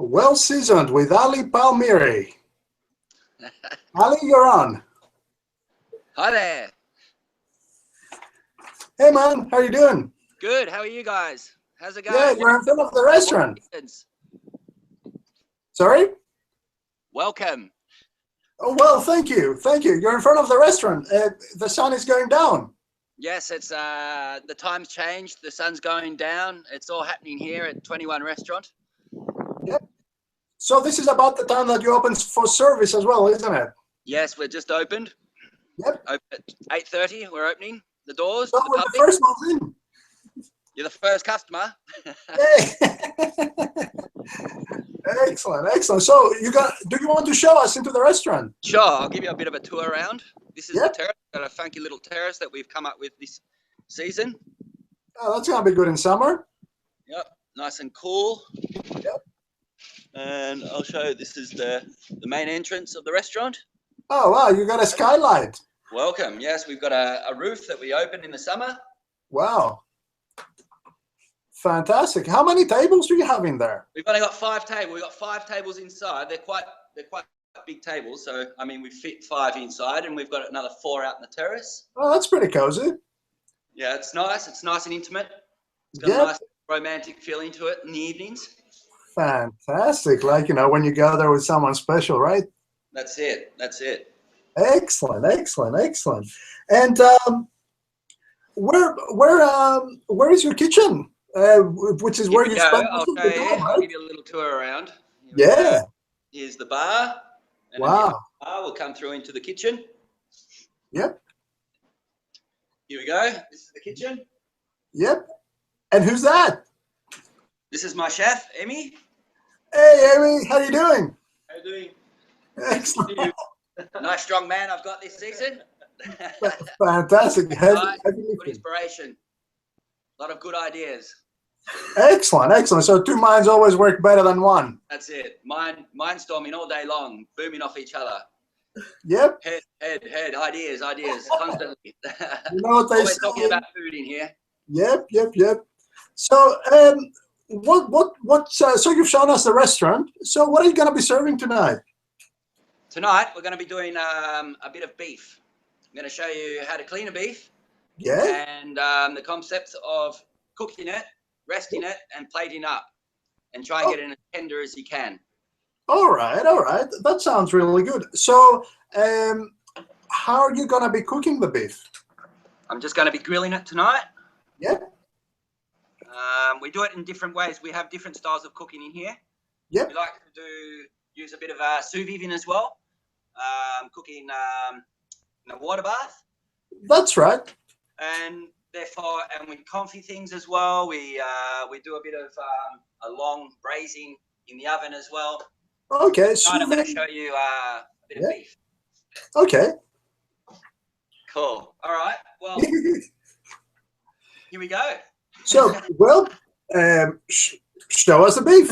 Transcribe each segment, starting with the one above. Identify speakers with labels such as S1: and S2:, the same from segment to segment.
S1: Well seasoned with Ali Palmieri. Ali, you're on.
S2: Hi there.
S1: Hey man, how you doing?
S2: Good. How are you guys? How's it going?
S1: Yeah, you're in front of the restaurant. Sorry?
S2: Welcome.
S1: Oh, well, thank you. Thank you. You're in front of the restaurant. The sun is going down.
S2: Yes, it's the time's changed. The sun's going down. It's all happening here at 21 Restaurant.
S1: Yep. So this is about the time that you open for service as well, isn't it?
S2: Yes, we're just opened.
S1: Yep.
S2: Open at 8:30. We're opening the doors
S1: So
S2: to the
S1: we're
S2: public.
S1: the first ones in.
S2: You're the first customer.
S1: Hey. Excellent, excellent. So do you want to show us into the restaurant?
S2: Sure, I'll give you a bit of a tour around. This is
S1: Yep.
S2: the terrace. Got a funky little terrace that we've come up with this season.
S1: Oh, that's gonna be good in summer.
S2: Yep, nice and cool.
S1: Yep.
S2: And I'll show you, this is the main entrance of the restaurant.
S1: Oh wow, you got a skylight.
S2: Welcome. Yes, we've got a roof that we open in the summer.
S1: Wow. Fantastic. How many tables do you have in there?
S2: We've only got 5 tables. We've got 5 tables inside. They're quite big tables. So I mean, we fit 5 inside, and we've got another 4 out in the terrace.
S1: Oh, that's pretty cozy.
S2: Yeah, it's nice. It's nice and intimate. It's got a nice romantic feeling to it in the evenings.
S1: Fantastic. Like, when you go there with someone special, right?
S2: That's it. That's it.
S1: Excellent, excellent, excellent. And where is your kitchen? Which is where you spend most of the time,
S2: I'll
S1: right?
S2: give you a little tour around.
S1: Yeah.
S2: Here's the bar. And
S1: wow.
S2: The bar will come through into the kitchen.
S1: Yep.
S2: Here we go. This is the kitchen.
S1: Yep. And who's that?
S2: This is my chef, Emmy.
S1: Hey, Amy. How you doing?
S2: How you doing?
S1: Excellent.
S2: Nice strong man I've got this season.
S1: Fantastic.
S2: Good inspiration. A lot of good ideas.
S1: Excellent, excellent. So 2 minds always work better than one.
S2: That's it. Mindstorming all day long, booming off each other.
S1: Yep.
S2: Head. Ideas, constantly.
S1: You know what they
S2: always
S1: say.
S2: Talking about food in here.
S1: Yep. So, so you've shown us the restaurant. So what are you going to be serving tonight?
S2: Tonight, we're going to be doing a bit of beef. I'm going to show you how to clean a beef.
S1: Yeah.
S2: And the concepts of cooking it, resting it, and plating up. And try and get it as tender as you can.
S1: All right. That sounds really good. So, how are you going to be cooking the beef?
S2: I'm just going to be grilling it tonight.
S1: Yep.
S2: We do it in different ways. We have different styles of cooking in here.
S1: Yep.
S2: We like to use a bit of sous vide as well. Cooking in a water bath.
S1: That's right.
S2: And therefore, and with comfy things as well. We do a bit of a long braising in the oven as well.
S1: Okay.
S2: Tonight I'm going to show you a bit of beef.
S1: Okay.
S2: Cool. All right. Well, here we go.
S1: So, show us the beef.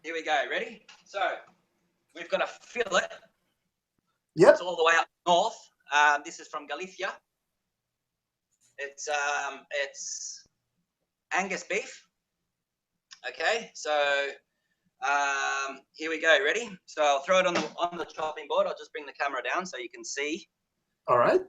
S2: Here we go. Ready? So, we've got a fillet.
S1: Yep.
S2: It's all the way up north. This is from Galicia. It's Angus beef. Okay, so here we go. Ready? So I'll throw it on the chopping board. I'll just bring the camera down so you can see.
S1: All right.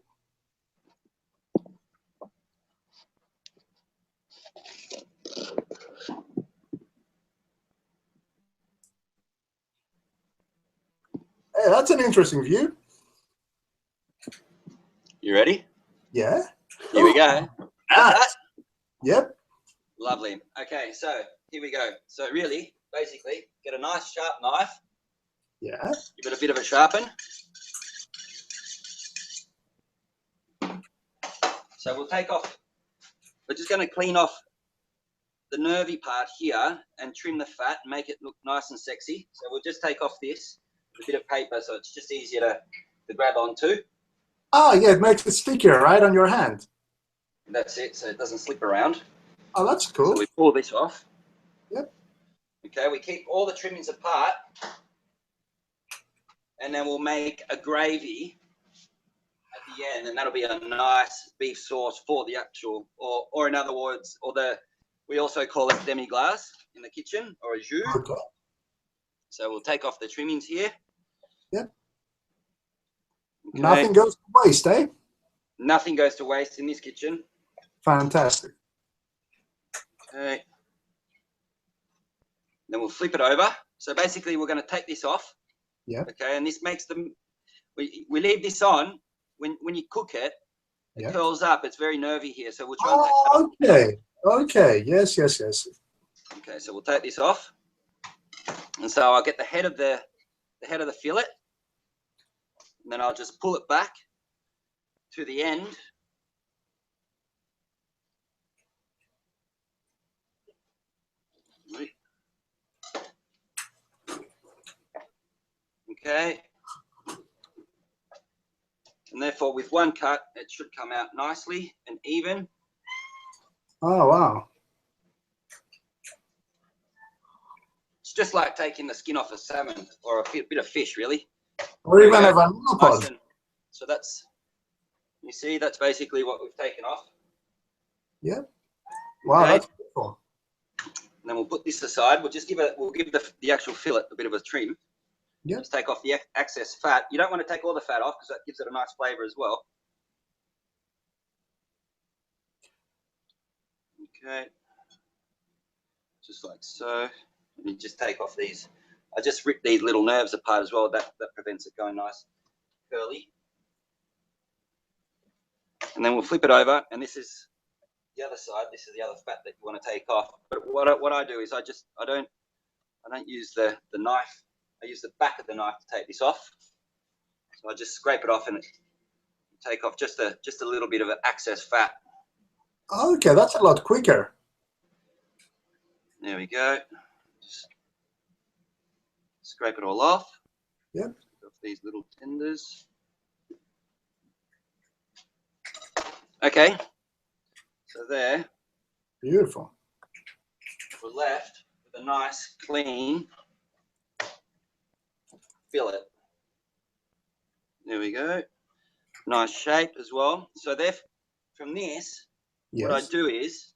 S1: Hey, that's an interesting view.
S2: You ready?
S1: Yeah.
S2: Here we go.
S1: Yep.
S2: Lovely. Okay, so here we go. So really, basically, get a nice sharp knife.
S1: Yeah.
S2: Give it a bit of a sharpen. So we'll take off. We're just going to clean off the nervy part here and trim the fat and make it look nice and sexy. So we'll just take off this with a bit of paper so it's just easier to grab onto.
S1: Oh, yeah, it makes it stickier, right, on your hand.
S2: That's it, so it doesn't slip around.
S1: Oh, that's cool.
S2: So we pull this off.
S1: Yep.
S2: Okay, we keep all the trimmings apart. And then we'll make a gravy at the end, and that'll be a nice beef sauce for the actual, or in other words, we also call it demi-glace in the kitchen, or a jus.
S1: Okay.
S2: So we'll take off the trimmings here.
S1: Yep.
S2: Okay.
S1: Nothing goes to waste, eh?
S2: Nothing goes to waste in this kitchen.
S1: Fantastic.
S2: Okay. Then we'll flip it over. So basically we're going to take this off.
S1: Yeah.
S2: Okay, and this makes them, we leave this on. When you cook it, it curls up. It's very nervy here. So we'll try and take that off.
S1: Okay. Okay. Yes, yes, yes.
S2: Okay, so we'll take this off. And so I'll get the head of the fillet. And then I'll just pull it back to the end. Okay. And therefore, with one cut, it should come out nicely and even.
S1: Oh, wow.
S2: It's just like taking the skin off a salmon or a bit of fish, really.
S1: Or even a vanilla pod.
S2: Nice. So that's, you see, that's basically what we've taken off.
S1: Yeah. Wow,
S2: Okay.
S1: that's beautiful.
S2: And then we'll put this aside. We'll just give the actual fillet a bit of a trim.
S1: Yeah.
S2: Just take off the excess fat. You don't want to take all the fat off because that gives it a nice flavor as well. Okay. Just like so. And you just take off these. I just rip these little nerves apart as well. That prevents it going nice curly. And then we'll flip it over, and this is the other side. This is the other fat that you want to take off. But what I do is I don't use the knife. I use the back of the knife to take this off. So I just scrape it off and take off just a little bit of excess fat.
S1: Okay, that's a lot quicker.
S2: There we go. Just scrape it all off.
S1: Yep.
S2: Off these little tenders. Okay. So there.
S1: Beautiful.
S2: We're left with a nice, clean fillet. There we go. Nice shape as well. So there, from this, what I do is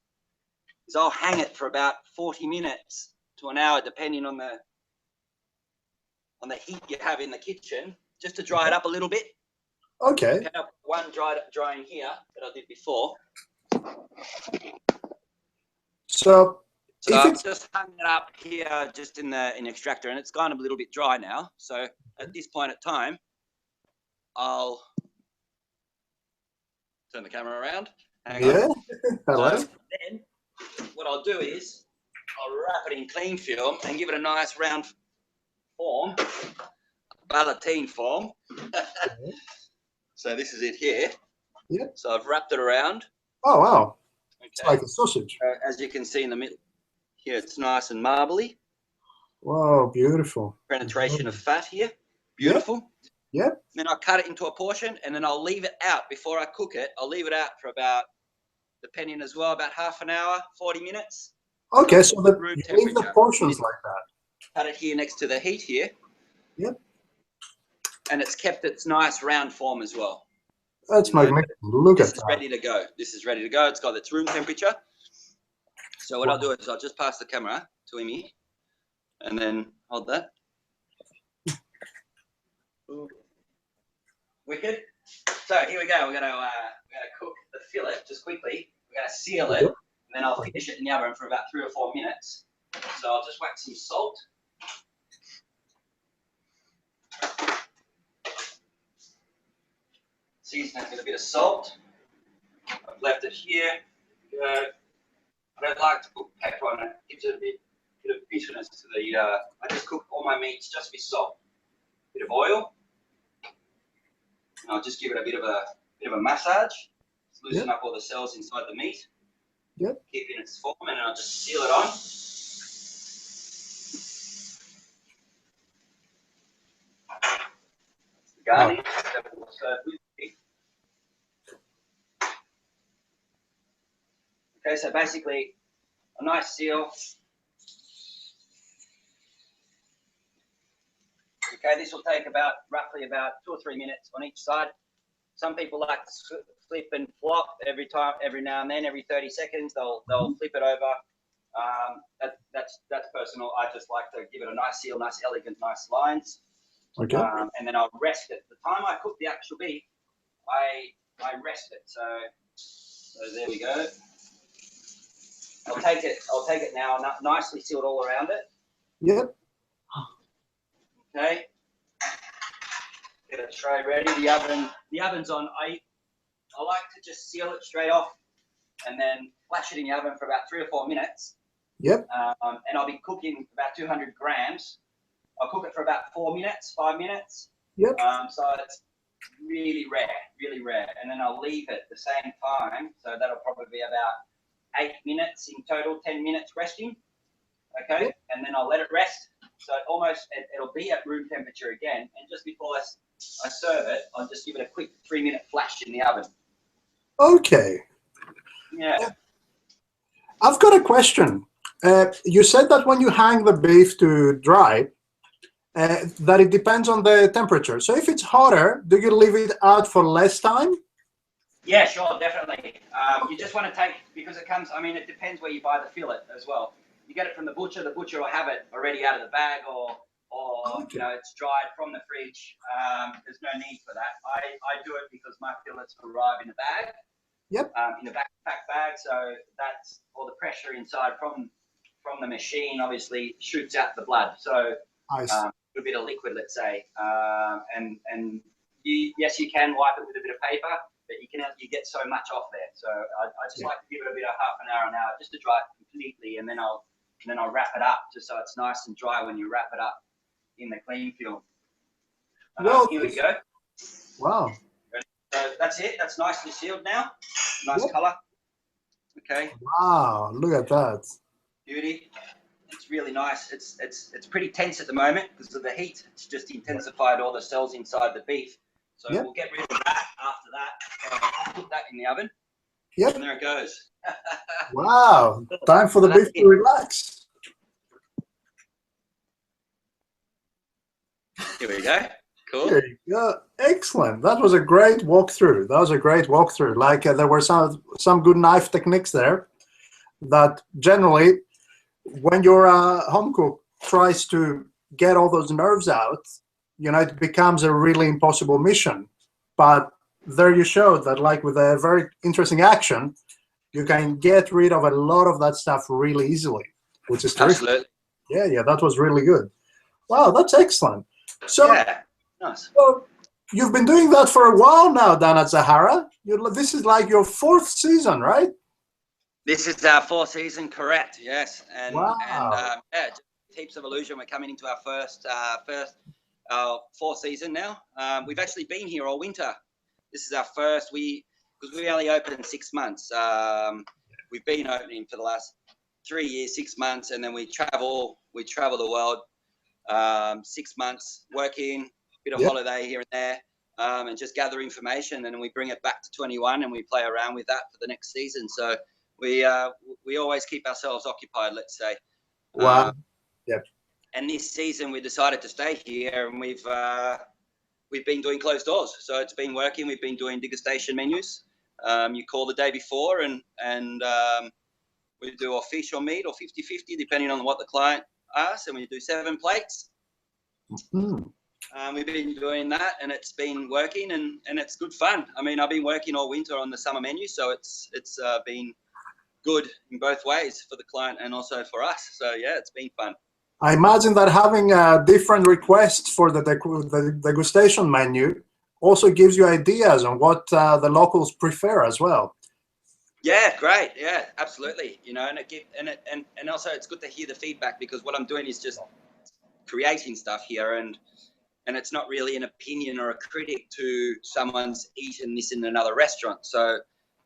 S2: I'll hang it for about 40 minutes to an hour, depending on the heat you have in the kitchen, just to dry it up a little bit.
S1: Okay.
S2: Okay, I've got one drying here that I did before.
S1: So
S2: I've just hung it up here, just in the extractor, and it's gone a little bit dry now. So at this point in time, I'll turn the camera around. Hang on.
S1: Hello.
S2: So then what I'll do is I'll wrap it in cling film and give it a nice round form, ballotine form. So this is it here.
S1: Yeah.
S2: So I've wrapped it around.
S1: Oh, wow.
S2: Okay.
S1: It's like a sausage.
S2: As you can see in the middle here, it's nice and marbly.
S1: Wow, beautiful.
S2: Penetration of fat here. Beautiful.
S1: Yep.
S2: Then I'll cut it into a portion, and then I'll leave it out before I cook it. I'll leave it out for about, depending as well, about half an hour, 40 minutes.
S1: Okay, so you leave the portions like that.
S2: Cut it here next to the heat here.
S1: Yep.
S2: And it's kept its nice round form as well.
S1: That's magnificent. Look at that.
S2: This is ready to go. This is ready to go. It's got its room temperature. So what I'll do is I'll just pass the camera to Amy, and then hold that. Wicked. So here we go. We're gonna cook the fillet just quickly. We're gonna seal it, and then I'll finish it in the oven for about 3 or 4 minutes. So I'll just whack some salt. Season it with a bit of salt. I've left it here. I don't like to put pepper on it. It gives it a bit of bitterness to the. I just cook all my meats just with salt. A bit of oil. And I'll just give it a bit of a massage. Just loosen up all the cells inside the meat.
S1: Yep.
S2: Keep in its form, and then I'll just seal it on. Garnish. Okay, so basically a nice seal. Okay, this will take roughly about 2 or 3 minutes on each side. Some people like to flip and flop every now and then, every 30 seconds. They'll flip it over That's personal. I just like to give it a nice seal, nice elegant, nice lines.
S1: Okay.
S2: And then I'll rest it. The time I cook the actual beef, I rest it. So there we go. I'll take it now, nicely sealed all around it.
S1: Yep.
S2: Okay. Get a tray ready. The oven's on. I like to just seal it straight off, and then flash it in the oven for about 3 or 4 minutes.
S1: Yep.
S2: And I'll be cooking about 200 grams. I'll cook it for about 4 minutes, 5 minutes.
S1: Yep.
S2: So it's really rare. And then I'll leave it the same time. So that'll probably be about 8 minutes in total, 10 minutes resting. Okay. Yep. And then I'll let it rest. So it'll be at room temperature again. And just before I serve it, I'll just give it a quick 3-minute flash in the oven.
S1: Okay.
S2: Yeah.
S1: I've got a question. You said that when you hang the beef to dry, that it depends on the temperature. So if it's hotter, do you leave it out for less time?
S2: Yeah, sure, definitely. You just want to take, because it comes, it depends where you buy the fillet as well. You get it from the butcher will have it already out of the bag, or
S1: okay.
S2: it's dried from the fridge. There's no need for that. I do it because my fillets arrive in a bag.
S1: Yep.
S2: In a backpack bag, so that's all the pressure inside from the machine obviously shoots out the blood. So a bit of liquid, let's say, and yes, you can wipe it with a bit of paper, but you get so much off there. So I just like to give it a bit of half an hour, just to dry it completely, and then I'll wrap it up just so it's nice and dry when you wrap it up in the clean film.
S1: Well,
S2: here we go.
S1: Wow.
S2: So that's it. That's nicely sealed now. Nice color. Okay.
S1: Wow, look at that.
S2: Beauty. It's really nice. It's pretty tense at the moment because of the heat. It's just intensified all the cells inside the beef. So we'll get rid of that after that. So I'll put that in the oven.
S1: Yep.
S2: And there it goes.
S1: Wow. Time for the beef to relax.
S2: Here we go. Cool.
S1: There you go. Excellent. That was a great walkthrough. Like there were some good knife techniques there that generally, when your home cook tries to get all those nerves out, it becomes a really impossible mission. But there you showed that, like with a very interesting action, you can get rid of a lot of that stuff really easily, which is terrific.
S2: Absolutely.
S1: Yeah, that was really good. Wow, that's excellent. So,
S2: yeah, nice.
S1: So you've been doing that for a while now, Dan, at Zahara. This is like your 4th season, right?
S2: This is our 4th season, correct? Yes, and
S1: wow.
S2: Yeah, heaps of illusion. We're coming into our first 4th season now. We've actually been here all winter. This is our first. Because we only opened 6 months. We've been opening for the last 3 years, 6 months, and then we travel the world. 6 months working, bit of holiday here and there, and just gather information, and then we bring it back to 21 and we play around with that for the next season. So we always keep ourselves occupied, let's say.
S1: Wow. Yep.
S2: And this season we decided to stay here, and we've been doing closed doors. So it's been working. We've been doing degustation menus. You call the day before, and we do or fish or meat or 50-50 depending on what the client asks, and we do 7 plates. We've been doing that, and it's been working, and it's good fun. I've been working all winter on the summer menu, so it's been good in both ways for the client and also for us. So yeah, it's been fun.
S1: I imagine that having different requests for the degustation menu also gives you ideas on what the locals prefer as well.
S2: Yeah, great. Yeah, absolutely. And also it's good to hear the feedback, because what I'm doing is just creating stuff here, and it's not really an opinion or a critic to someone's eaten this in another restaurant. So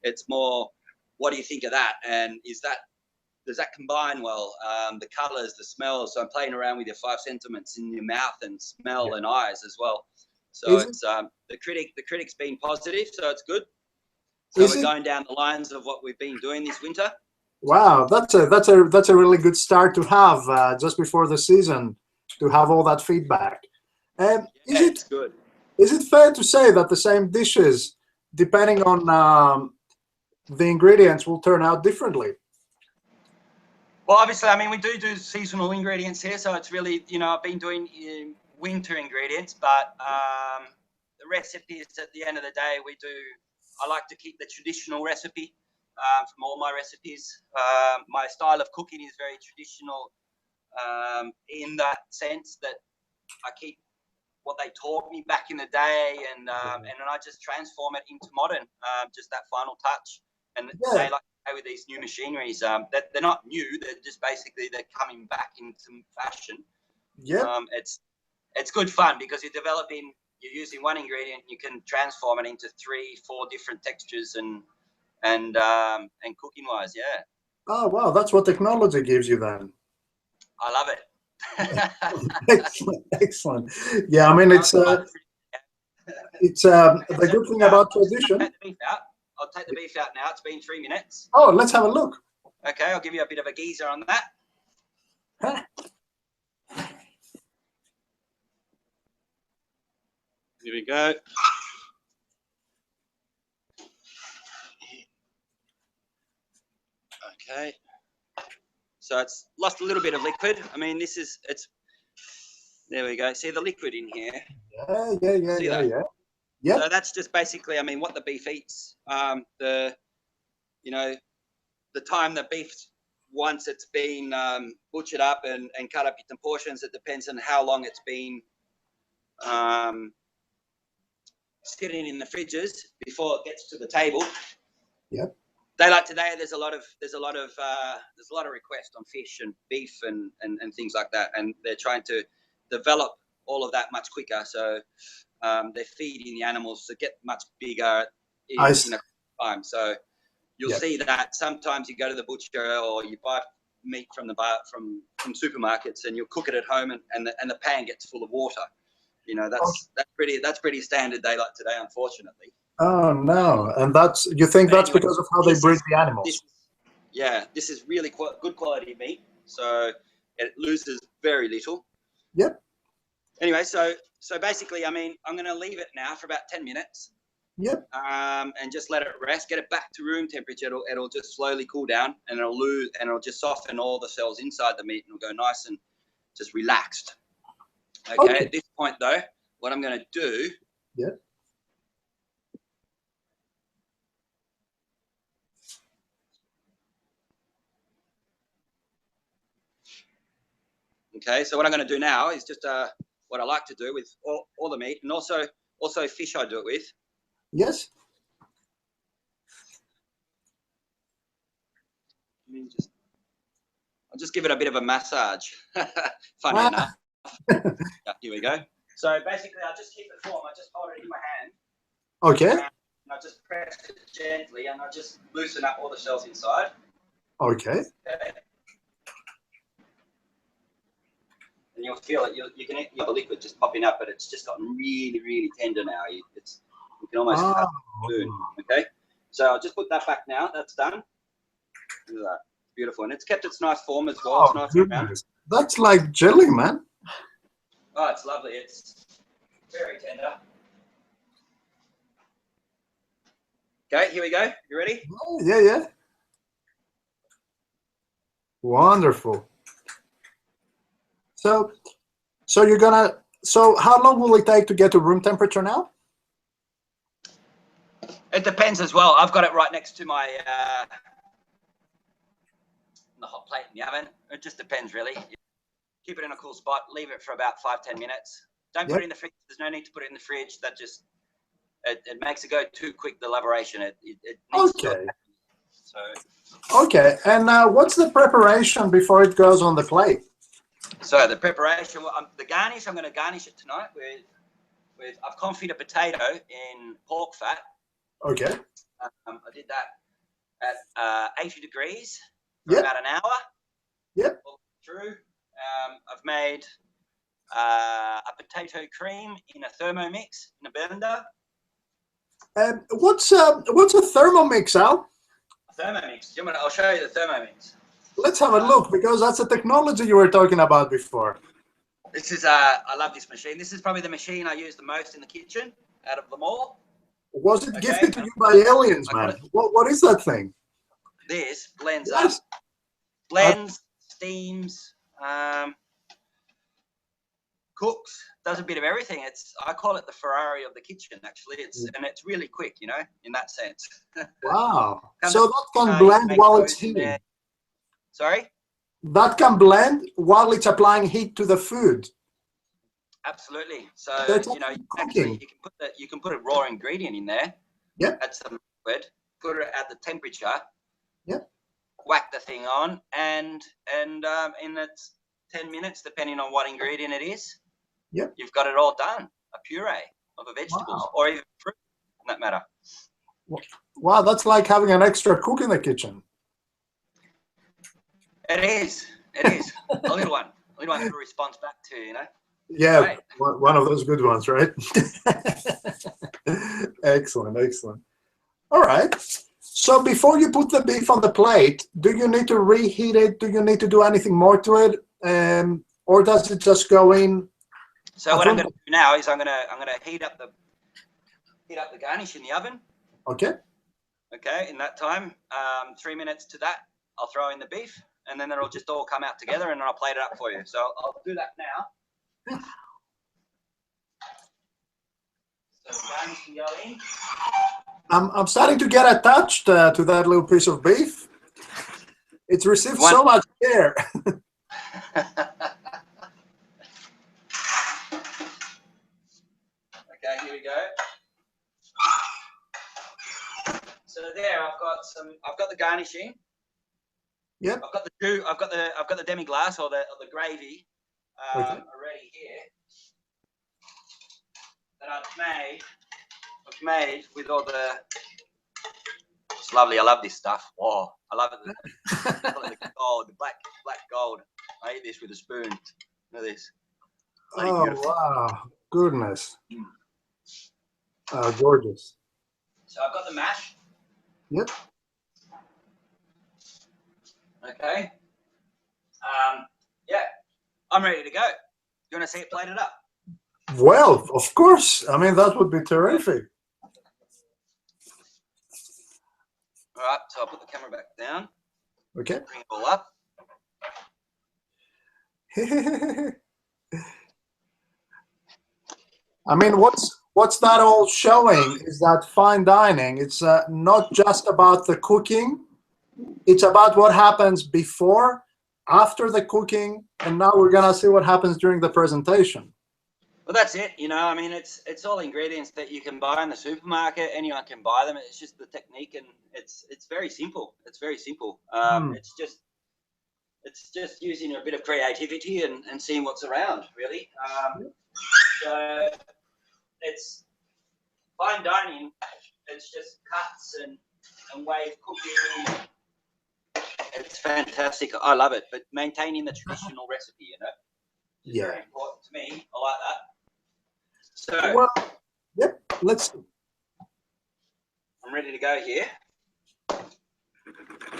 S2: it's more, what do you think of that? And does that combine well? The colors, the smells. So I'm playing around with your 5 sentiments in your mouth and smell and eyes as well. So it's the critic's been positive, so it's good. So we're going down the lines of what we've been doing this winter.
S1: Wow, that's a really good start to have just before the season, to have all that feedback.
S2: It's good.
S1: Is it fair to say that the same dishes, depending on the ingredients, will turn out differently?
S2: Well, obviously, I mean, we do seasonal ingredients here, so it's really, you know, I've been doing winter ingredients, but the recipes at the end of the day, I like to keep the traditional recipe from all my recipes. My style of cooking is very traditional in that sense that I keep what they taught me back in the day, and then I just transform it into modern, just that final touch. And they like to play with these new machineries. They're not new; they're just basically they're coming back into fashion.
S1: Yeah.
S2: It's good fun because you're using one ingredient, you can transform it into 3-4 different textures and cooking wise. Yeah.
S1: Oh wow, that's what technology gives you then.
S2: I love it.
S1: Excellent, excellent. Yeah, I mean it's the good thing about tradition.
S2: I'll take the beef out now. It's been 3 minutes.
S1: Oh, let's have a look.
S2: Okay, I'll give you a bit of a geezer on that.
S1: Huh.
S2: Here we go. Okay. So it's lost a little bit of liquid. I mean, there we go. See the liquid in here?
S1: Yeah.
S2: So that's just basically, I mean, what the beef eats. The time the beef, once it's been butchered up and cut up into portions, it depends on how long it's been sitting in the fridges before it gets to the table.
S1: Yep.
S2: Daylight today, there's a lot of requests on fish and beef and things like that, and they're trying to develop all of that much quicker. So they're feeding the animals to get much bigger in a time. So you'll see that sometimes you go to the butcher or you buy meat from from supermarkets and you'll cook it at home and the pan gets full of water. You know, that's pretty standard daylight today, unfortunately.
S1: Oh no! And you think that's because of how they breed the animals?
S2: This is really good quality meat, so it loses very little.
S1: Yep.
S2: Anyway, so basically, I mean, I'm going to leave it now for about 10 minutes.
S1: Yep.
S2: And just let it rest, get it back to room temperature. It'll just slowly cool down, and it'll just soften all the cells inside the meat, and it'll go nice and just relaxed. Okay. At this point, though, what I'm going to do.
S1: Yep.
S2: Okay, so what I'm going to do now is just what I like to do with all the meat, and also fish I do it with.
S1: Yes.
S2: I'll just give it a bit of a massage. Funny enough. Here we go. So basically, I'll just keep it form. I just hold it in my hand.
S1: Okay.
S2: And I just press it gently, and I just loosen up all the cells inside.
S1: Okay.
S2: And you'll feel it. You can hear the liquid just popping up, but it's just gotten really, really tender now. You can almost cut the spoon. Okay. So I'll just put that back now. That's done. Look at that. Beautiful. And it's kept its nice form as well. It's nice and round.
S1: That's like jelly, man.
S2: Oh, it's lovely. It's very tender. Okay, here we go. You ready?
S1: Oh, yeah. Wonderful. So how long will it take to get to room temperature now?
S2: It depends as well. I've got it right next to my the hot plate in the oven. It just depends, really. Keep it in a cool spot. Leave it for about 5-10 minutes. Don't put it in the fridge. There's no need to put it in the fridge. That just it makes it go too quick. The elaboration. It needs to
S1: Okay. And what's the preparation before it goes on the plate?
S2: So the preparation, the garnish. I'm going to garnish it tonight with I've confit a potato in pork fat.
S1: Okay.
S2: I did that at 80 degrees for about an hour.
S1: Yep.
S2: Through. I've made a potato cream in a Thermomix in a blender.
S1: What's a Thermomix, Al?
S2: A Thermomix. I'll show you the Thermomix.
S1: Let's have a look, because that's a technology you were talking about before.
S2: This is I love this machine. This is probably the machine I use the most in the kitchen out of them all.
S1: Was it gifted to you by aliens, man? What is that thing?
S2: This blends up. Blends steams, cooks, does a bit of everything. I call it the Ferrari of the kitchen, actually. And it's really quick, you know, in that sense.
S1: Wow. So that can blend while it's heating.
S2: Sorry?
S1: That can blend while it's applying heat to the food.
S2: Absolutely. So you know, you can put a raw ingredient in there.
S1: Yep.
S2: Add some liquid, put it at the temperature.
S1: Yep.
S2: Whack the thing on, and in that 10 minutes, depending on what ingredient it is,
S1: yep,
S2: you've got it all done. A puree of the vegetables, or even fruit, for that matter.
S1: Wow, that's like having an extra cook in the kitchen.
S2: It is. It is a little one who responds back to, you know.
S1: Yeah,
S2: right.
S1: One of those good ones, right? Excellent, excellent. All right. So before you put the beef on the plate, do you need to reheat it? Do you need to do anything more to it, or does it just go in?
S2: So what I'm going to do now is I'm going to heat up the garnish in the oven.
S1: Okay.
S2: Okay. In that time, 3 minutes to that, I'll throw in the beef, and then it'll just all come out together, and then I'll plate it up for you. So I'll do that now. So the garnish can go in.
S1: I'm starting to get attached to that little piece of beef. It's received so much care.
S2: Okay, here we go. So there, I've got the garnishing.
S1: Yep.
S2: I've got the demi glace or the gravy already here that I've made with all the. It's lovely. I love this stuff. Oh, I love it. The gold, the black gold. I eat this with a spoon. Look at this.
S1: Oh, beautiful. Wow. Goodness. Gorgeous.
S2: So I've got the mash.
S1: Yep.
S2: Okay. Yeah, I'm ready to go. You want to see it plated up?
S1: Well, of course. I mean, that would be terrific.
S2: All right, so I'll put the camera back down.
S1: Okay.
S2: Bring it all up.
S1: I mean, what's that all showing is that fine dining. It's not just about the cooking. It's about what happens before, after the cooking, and now we're gonna see what happens during the presentation.
S2: Well, that's it. You know, I mean, it's all ingredients that you can buy in the supermarket. Anyone can buy them. It's just the technique, and it's very simple. It's very simple. It's just using a bit of creativity and seeing what's around, really. So it's fine dining. It's just cuts and wave cooking. It's fantastic. I love it. But maintaining the traditional recipe, you know, is very important to me. I like that. So,
S1: well, yep. Let's.
S2: I'm ready to go here.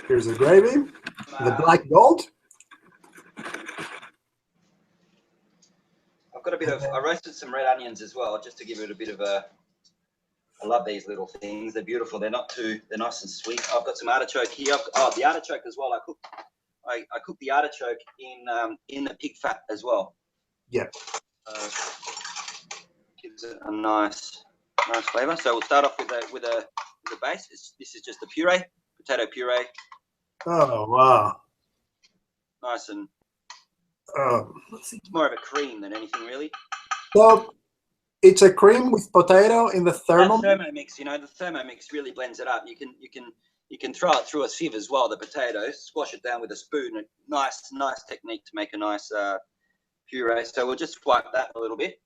S1: Here's the gravy, the black gold.
S2: I've got a bit of. I roasted some red onions as well, just to give it a bit of a. I love these little things. They're beautiful. They're not too. They're nice and sweet. I've got some artichoke here. The artichoke as well. I cooked the artichoke in the pig fat as well.
S1: Yeah.
S2: Gives it a nice flavour. So we'll start off with the base. This is just the puree, potato puree.
S1: Oh wow.
S2: Nice and.
S1: It's
S2: more of a cream than anything really.
S1: So it's a cream with potato in the
S2: Thermomix. You know, the Thermomix really blends it up. You can throw it through a sieve as well. The potatoes, squash it down with a spoon. A nice technique to make a nice puree. So we'll just wipe that a little bit.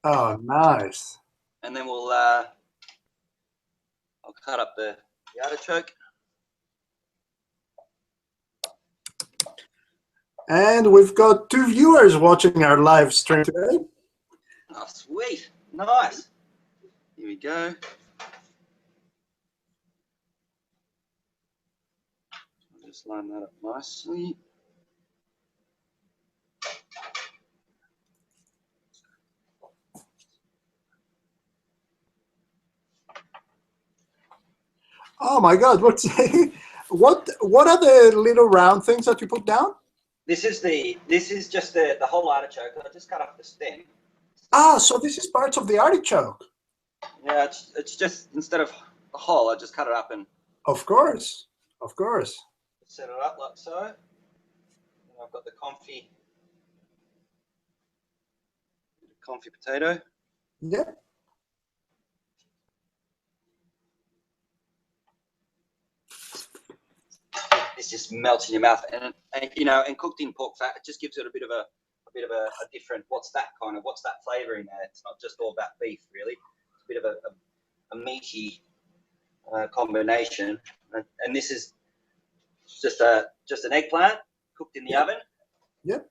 S1: Oh, nice.
S2: And then we'll I'll cut up the artichoke.
S1: And we've got 2 viewers watching our live stream today.
S2: Oh, sweet. Nice. Here we go. I'll just line that up nicely.
S1: Oh my God! What are the little round things that you put down?
S2: This is just the whole artichoke. I just cut off the stem.
S1: Ah, so this is part of the artichoke.
S2: Yeah, it's just instead of the whole, I just cut it up and
S1: Of course, of course.
S2: set it up like so. And I've got the confit potato.
S1: Yeah.
S2: This just melts in your mouth, and you know, and cooked in pork fat, it just gives it a bit of a different. What's that flavour in there? It's not just all about beef, really. It's a bit of a meaty combination, and this is just an eggplant cooked in the oven.
S1: Yep.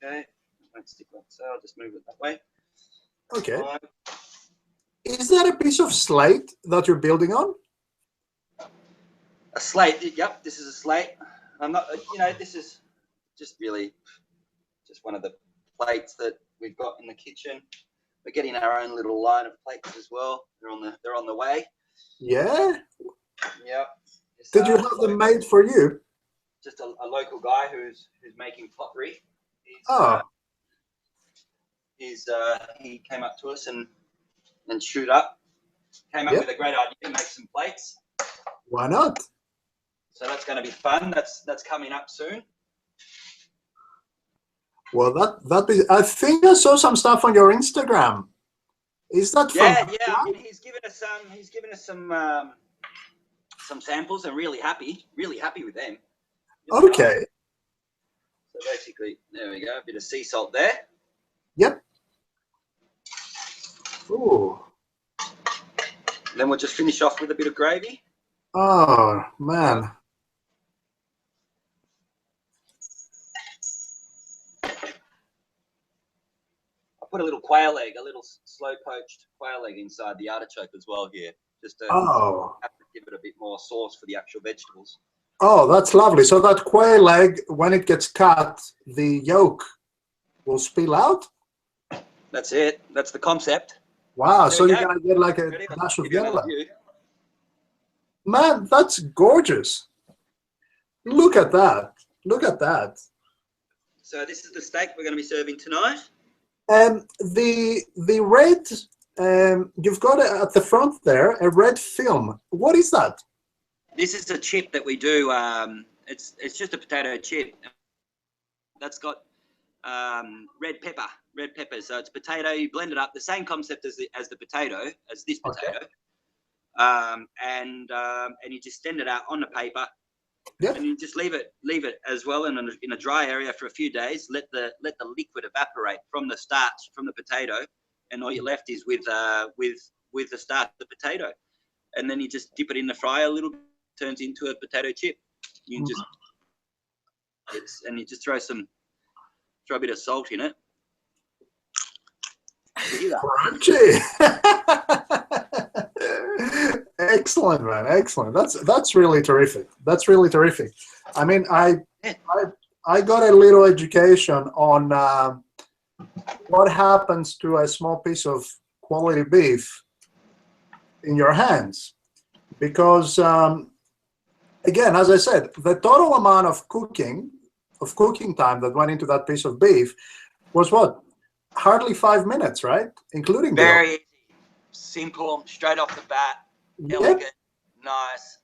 S2: Okay, won't stick like so. I'll just move it that way.
S1: Okay. Is that a piece of slate that you're building on?
S2: A slate. Yep, this is a slate. I'm not. You know, this is just really just one of the plates that we've got in the kitchen. We're getting our own little line of plates as well. They're on the way.
S1: Yeah.
S2: Yep.
S1: Did you have them made for you?
S2: Just a local guy who's making pottery. He came up to us and shoot up. Came up with a great idea to make some plates.
S1: Why not?
S2: So that's going to be fun. That's coming up soon.
S1: Well, I think I saw some stuff on your Instagram. Is that from?
S2: Yeah. I mean, he's given us some samples. I'm really happy with them.
S1: Okay.
S2: So basically, there we go. A bit of sea salt there.
S1: Yep. Ooh.
S2: Then we'll just finish off with a bit of gravy.
S1: Oh man.
S2: Put a little quail egg, a little slow poached quail egg inside the artichoke as well here, just to give it a bit more sauce for the actual vegetables.
S1: Oh, that's lovely. So that quail egg, when it gets cut, the yolk will spill out?
S2: That's it. That's the concept.
S1: Wow, so you're going to get like a dash of yellow. Man, that's gorgeous. Look at that. Look at that.
S2: So this is the steak we're going to be serving tonight.
S1: The red, you've got at the front there, a red film. What is that?
S2: This is a chip that we do. It's just a potato chip. That's got red pepper. So it's potato. You blend it up. The same concept as this potato. Okay. And you just send it out on the paper. Yeah. And you just leave it as well in a dry area for a few days. Let the liquid evaporate from the starch from the potato, and all you're left is with the starch of the potato. And then you just dip it in the fryer a little bit, turns into a potato chip. You just throw a bit of salt in it.
S1: Crunchy. Excellent, man. Excellent. That's really terrific. That's really terrific. I mean, I got a little education on what happens to a small piece of quality beef in your hands, because again, as I said, the total amount of cooking time that went into that piece of beef was what? Hardly 5 minutes, right? Including
S2: very easy, simple, straight off the bat. Elegant, nice.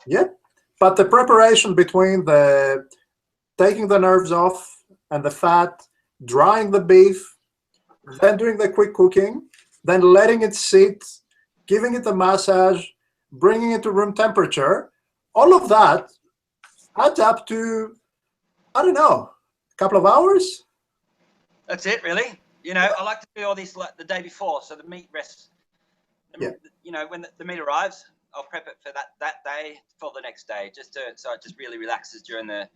S1: Yep. But the preparation between taking the nerves off and the fat, drying the beef, then doing the quick cooking, then letting it sit, giving it a massage, bringing it to room temperature, all of that adds up to, I don't know, a couple of hours?
S2: That's it, really. You know, I like to do all this like the day before, so the meat rests. You know, when the meat arrives, I'll prep it for that day for the next day, so it just really relaxes during the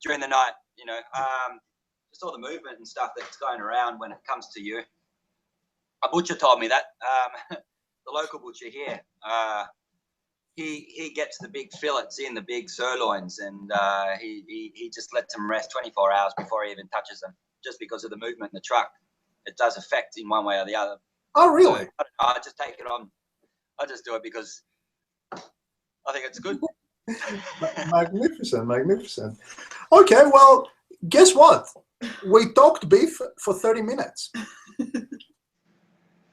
S2: night. You know, just all the movement and stuff that's going around when it comes to you. A butcher told me that the local butcher here, he gets the big fillets in, the big sirloins, and he just lets them rest 24 hours before he even touches them, just because of the movement in the truck. It does affect in one way or the other.
S1: Oh, really?
S2: So, I just take it on. I just do it because I think it's good.
S1: Magnificent, magnificent. Okay, well, guess what? We talked beef for 30 minutes.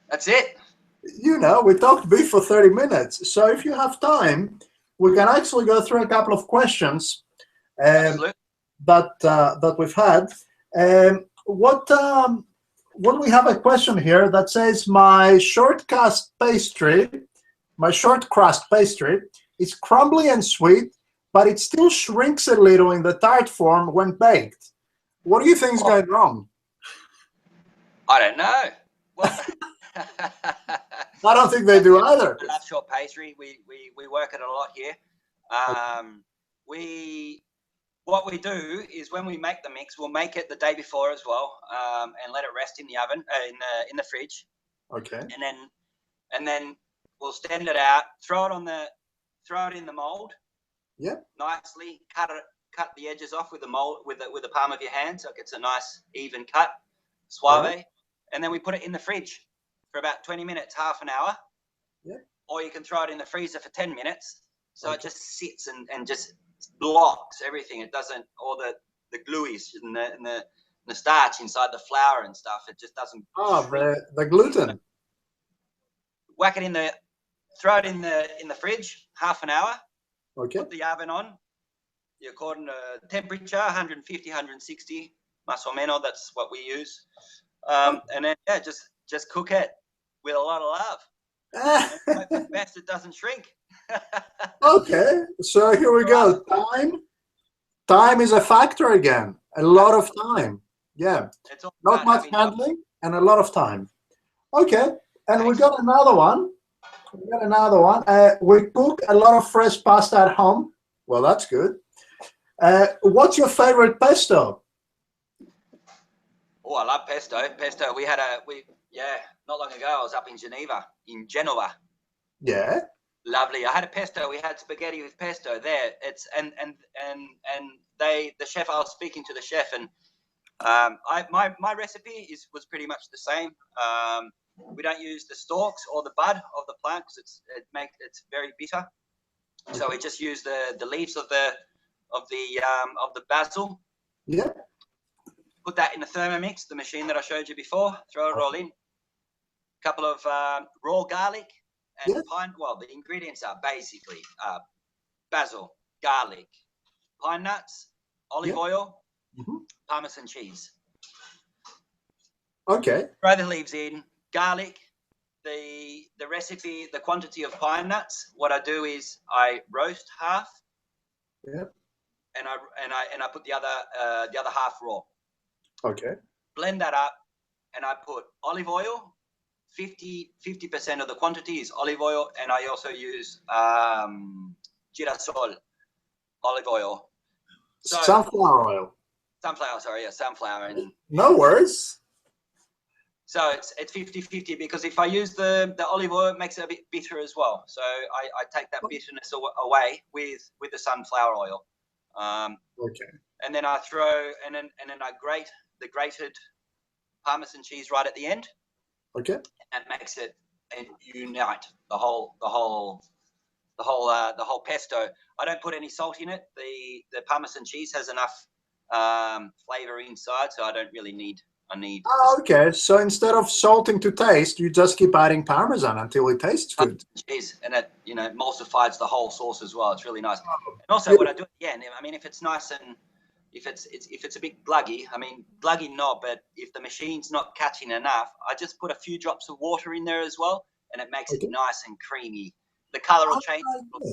S2: That's it.
S1: You know, we talked beef for 30 minutes. So if you have time, we can actually go through a couple of questions
S2: Absolutely.
S1: that we've had. What we have a question here that says my short crust pastry is crumbly and sweet, but it still shrinks a little in the tart form when baked. What do you think is going wrong?
S2: I don't know. Well,
S1: I don't think they do either.
S2: I love short pastry. We work it a lot here. What we do is when we make the mix, we'll make it the day before as well, and let it rest in the oven, in the fridge.
S1: Okay.
S2: And then we'll stand it out, throw it in the mold.
S1: Yep.
S2: Nicely cut the edges off with the mold with the palm of your hand, so it gets a nice even cut, suave. Right. And then we put it in the fridge for about 20 minutes, half an hour.
S1: Yeah. Or
S2: you can throw it in the freezer for 10 minutes. So it just sits and just blocks everything. It doesn't, all the glueies and the starch inside the flour and stuff. It just doesn't.
S1: Oh, the gluten.
S2: Whack it throw it in the fridge, half an hour.
S1: Okay.
S2: Put the oven on, according to temperature, 150, 160, más o menos. That's what we use. And then just cook it with a lot of love. Hope for the best it doesn't shrink.
S1: Okay, so here we go. Time is a factor again. A lot of time. Yeah. Not much handling and a lot of time. Okay, and we got another one. We cook a lot of fresh pasta at home. Well, that's good. What's your favorite pesto?
S2: Oh, I love pesto. Pesto. Not long ago I was up in Genoa.
S1: Yeah.
S2: Lovely. I had a pesto. We had spaghetti with pesto there. It's and the chef. I was speaking to the chef, and my recipe was pretty much the same. We don't use the stalks or the bud of the plant because it's very bitter. So we just use the leaves of the basil.
S1: Yeah.
S2: Put that in the Thermomix, the machine that I showed you before. Throw it all in. A couple of raw garlic. And the ingredients are basically basil, garlic, pine nuts, olive oil, Parmesan cheese.
S1: Okay.
S2: Throw the leaves in, garlic, the recipe, the quantity of pine nuts. What I do is I roast half.
S1: Yep.
S2: And I put the other half raw. Okay. Blend that up, and I put olive oil. 50% of the quantity is olive oil, and I also use girasol olive oil.
S1: So, sunflower oil.
S2: Sunflower. And
S1: no worries.
S2: So it's 50-50 because if I use the olive oil, it makes it a bit bitter as well. So I take that bitterness away with the sunflower oil.
S1: Okay.
S2: And then I I grate the grated Parmesan cheese right at the end.
S1: Okay.
S2: And makes it unite the whole pesto. I don't put any salt in it. The Parmesan cheese has enough flavor inside, so I don't really need.
S1: Okay, so instead of salting to taste, you just keep adding Parmesan until it tastes good.
S2: Cheese, and it emulsifies the whole sauce as well. It's really nice. And also, what I do again, if it's nice and if it's a bit gluggy, gluggy not, but if the machine's not catching enough, I just put a few drops of water in there as well, and it makes it nice and creamy. The color will change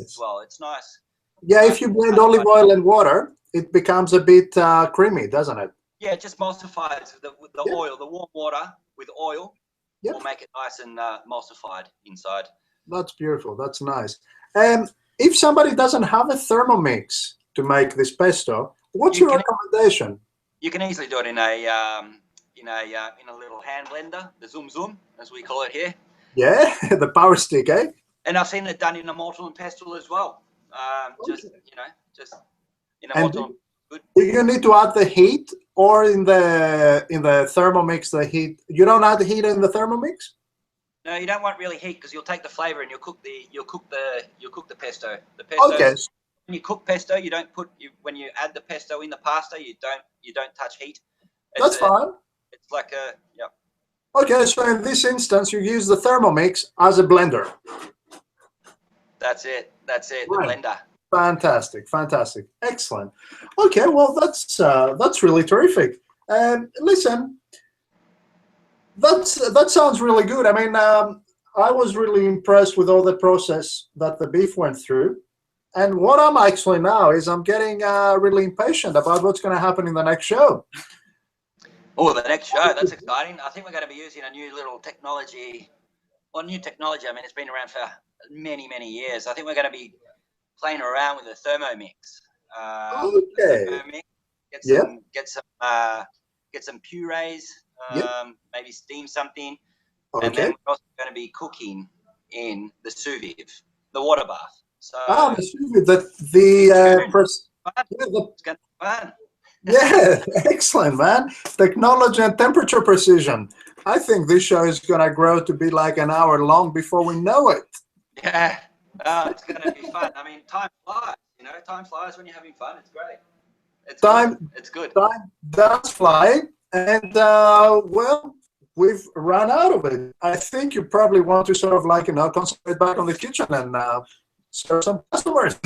S2: as well. It's nice.
S1: Yeah, if you blend olive oil and water, it becomes a bit creamy, doesn't it?
S2: Yeah, it just emulsifies the oil, the warm water with oil will make it nice and emulsified inside.
S1: That's beautiful. That's nice. If somebody doesn't have a Thermomix to make this pesto, what's your recommendation?
S2: You can easily do it in a little hand blender, the Zoom Zoom, as we call it here.
S1: Yeah, the power stick, eh?
S2: And I've seen it done in a mortar and pestle as well. Just in a mortar. Good.
S1: Do you need to add the heat, or in the Thermomix the heat? You don't add the heat in the Thermomix?
S2: No, you don't want really heat because you'll take the flavor and you'll cook the pesto. The
S1: pesto. Okay.
S2: you cook pesto, you don't put when you add the pesto in the pasta, you don't touch heat.
S1: That's fine.
S2: It's like a
S1: Okay, so in this instance, you use the Thermomix as a blender.
S2: That's it.
S1: Right.
S2: The blender.
S1: Fantastic, fantastic, excellent. Okay, well that's really terrific. Listen, that sounds really good. I mean, I was really impressed with all the process that the beef went through. And what I'm actually now is I'm getting really impatient about what's going to happen in the next show.
S2: Oh, the next show, that's exciting. I think we're going to be using a new little technology. Well, new technology, I mean, it's been around for many, many years. I think we're going to be playing around with the Thermomix.
S1: Okay.
S2: Thermomix, get some purees, maybe steam something.
S1: Okay.
S2: And then we're also going to be cooking in the sous vide, the water bath. So
S1: the sous vide,
S2: it's going to be fun.
S1: Yeah, excellent, man. Technology and temperature precision. I think this show is going to grow to be like an hour long before we know it.
S2: Yeah, it's going to be fun. I mean, time flies, time flies when you're having fun. It's great. It's good.
S1: Time does fly. And, well, we've run out of it. I think you probably want to sort of like, concentrate back on the kitchen and serve some customers.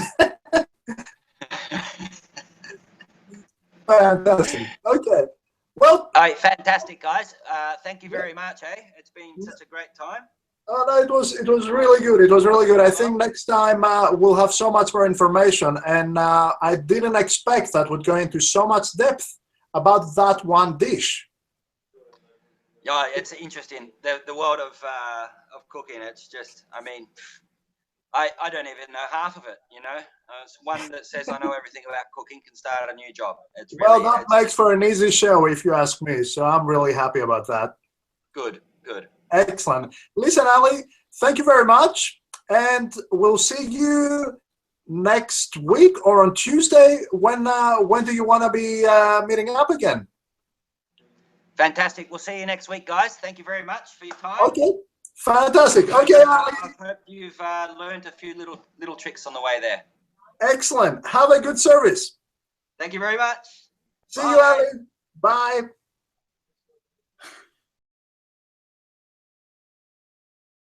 S1: Fantastic. Okay. Well.
S2: All right, fantastic, guys. Thank you very much. It's been such a great time.
S1: Oh, no, it was really good. It was really good. I think next time we'll have so much more information, and I didn't expect that would go into so much depth about that one dish.
S2: Yeah, it's interesting. The world of cooking. It's just, I mean, I don't even know half of it. It's one that says I know everything about cooking can start a new job. It's really,
S1: well, that makes for an easy show, if you ask me. So I'm really happy about that.
S2: Good.
S1: Excellent. Listen, Ali, thank you very much, and we'll see you next week or on Tuesday. When do you want to be meeting up again?
S2: Fantastic. We'll see you next week, guys. Thank you very much for your time.
S1: Okay. Fantastic. Okay, Ali.
S2: I hope you've learned a few little tricks on the way there.
S1: Excellent. Have a good service.
S2: Thank you very much.
S1: See you, Ali. Bye.